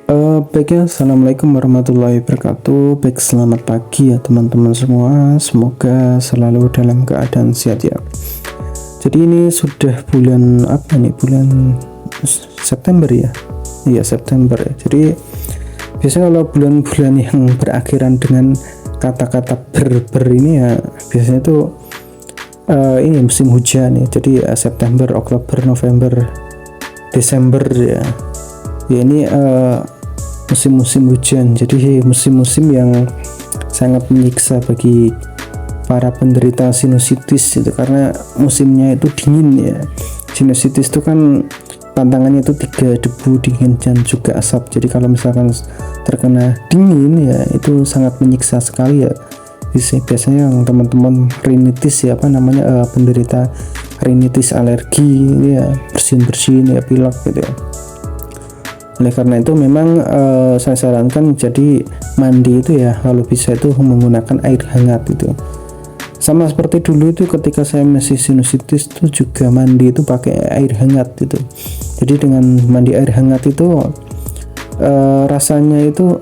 Baiknya, Assalamualaikum warahmatullahi wabarakatuh. Baik, selamat pagi ya teman-teman semua. Semoga selalu dalam keadaan sehat ya. Jadi ini sudah bulan apa nih? Bulan September ya. Iya, September ya. Jadi biasanya kalau bulan-bulan yang berakhiran dengan kata-kata ber ini ya, biasanya tuh ini musim hujan ya. Jadi September, Oktober, November, Desember ya. Ya ini musim-musim hujan, jadi musim-musim yang sangat menyiksa bagi para penderita sinusitis itu, karena musimnya itu dingin ya. Sinusitis itu kan tantangannya itu 3, debu, dingin, dan juga asap. Jadi kalau misalkan terkena dingin ya, itu sangat menyiksa sekali ya. Biasanya yang teman-teman rinitis ya, penderita rinitis, alergi ya, bersin-bersin ya, pilek gitu ya. Oleh karena itu memang saya sarankan jadi mandi itu ya kalau bisa itu menggunakan air hangat gitu. Sama seperti dulu itu ketika saya masih sinusitis itu juga mandi itu pakai air hangat gitu. Jadi dengan mandi air hangat itu rasanya itu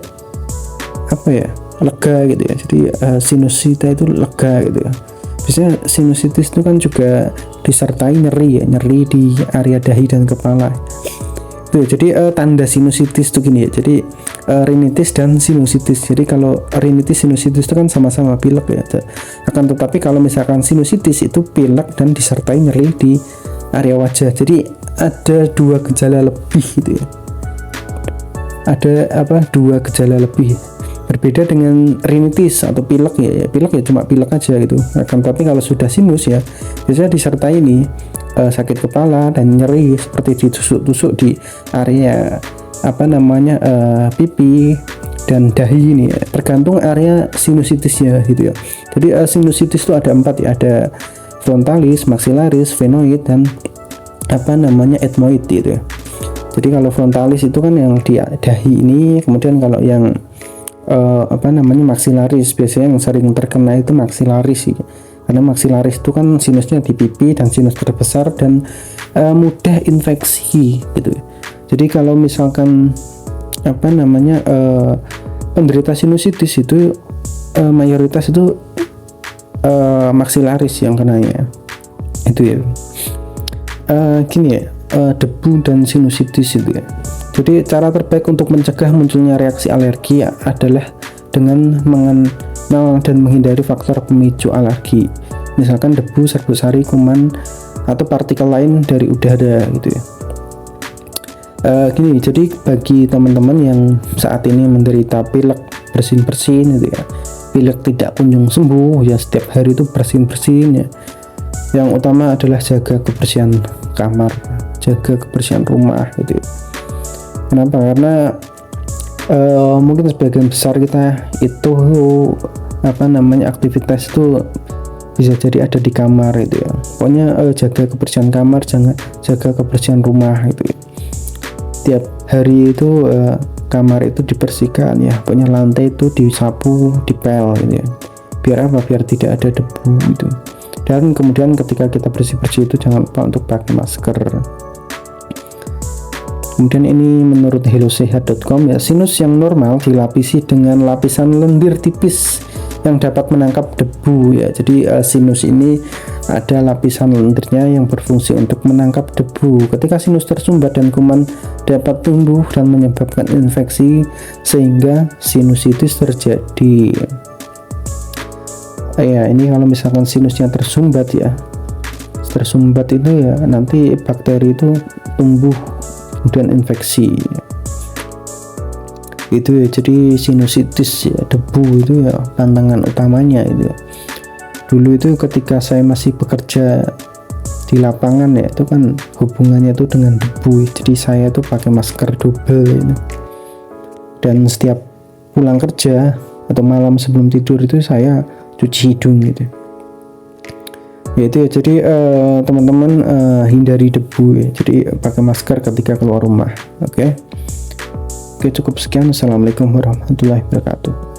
apa ya, lega gitu ya. Jadi sinusita itu lega gitu ya. Biasanya sinusitis itu kan juga disertai nyeri ya, nyeri di area dahi dan kepala. Tuh, jadi tanda sinusitis itu gini ya. Jadi rinitis dan sinusitis. Jadi kalau rinitis sinusitis itu kan sama-sama pilek ya. Akan tetapi kalau misalkan sinusitis itu pilek dan disertai nyeri di area wajah. Jadi ada 2 gejala lebih gitu ya. Ada dua gejala lebih. Berbeda dengan rinitis atau pilek ya. Pilek ya cuma pilek aja gitu. Akan tetapi kalau sudah sinus ya, biasanya disertai ini sakit kepala dan nyeri seperti ditusuk-tusuk di area pipi dan dahi ini ya. Tergantung area sinusitisnya gitu ya. Jadi sinusitis itu ada 4 ya, ada frontalis, maxillaris, sphenoid, dan ethmoid gitu ya. Jadi kalau frontalis itu kan yang di dahi ini, kemudian kalau yang maxillaris, biasanya yang sering terkena itu maxillaris gitu. Karena maxillaris itu kan sinusnya di pipi dan sinus terbesar dan mudah infeksi gitu. Jadi kalau misalkan penderita sinusitis itu mayoritas itu maxillaris yang kenanya itu ya. Gini ya, debu dan sinusitis itu ya. Jadi cara terbaik untuk mencegah munculnya reaksi alergi adalah dengan mengenal dan menghindari faktor pemicu alergi, misalkan debu, serbuk sari, kuman, atau partikel lain dari udara gitu ya. Gini, jadi bagi teman-teman yang saat ini menderita pilek bersin-bersin gitu ya, pilek tidak kunjung sembuh ya, setiap hari itu bersin-bersin ya, yang utama adalah jaga kebersihan kamar, jaga kebersihan rumah gitu ya. Kenapa? Karena mungkin sebagian besar kita itu aktivitas itu bisa jadi ada di kamar itu ya. Pokoknya jaga kebersihan kamar, jaga kebersihan rumah itu ya. Tiap hari itu kamar itu dibersihkan ya. Pokoknya lantai itu disapu, dipel gitu ya. Biar apa? Biar tidak ada debu gitu. Dan kemudian ketika kita bersih-bersih itu jangan lupa untuk pakai masker. Kemudian ini menurut hellosehat.com ya, sinus yang normal dilapisi dengan lapisan lendir tipis yang dapat menangkap debu ya. Jadi sinus ini ada lapisan lendirnya yang berfungsi untuk menangkap debu. Ketika sinus tersumbat dan kuman dapat tumbuh dan menyebabkan infeksi sehingga sinusitis terjadi. Ya, ini kalau misalkan sinusnya tersumbat ya. Tersumbat itu ya nanti bakteri itu tumbuh kemudian infeksi itu ya. Jadi sinusitis ya, debu itu ya tantangan utamanya itu ya. Dulu itu ketika saya masih bekerja di lapangan ya, itu kan hubungannya itu dengan debu, jadi saya itu pakai masker double gitu. Dan setiap pulang kerja atau malam sebelum tidur itu saya cuci hidung gitu ya. Itu ya, jadi teman-teman hindari debu ya, jadi pakai masker ketika keluar rumah. Oke, cukup sekian. Assalamualaikum warahmatullahi wabarakatuh.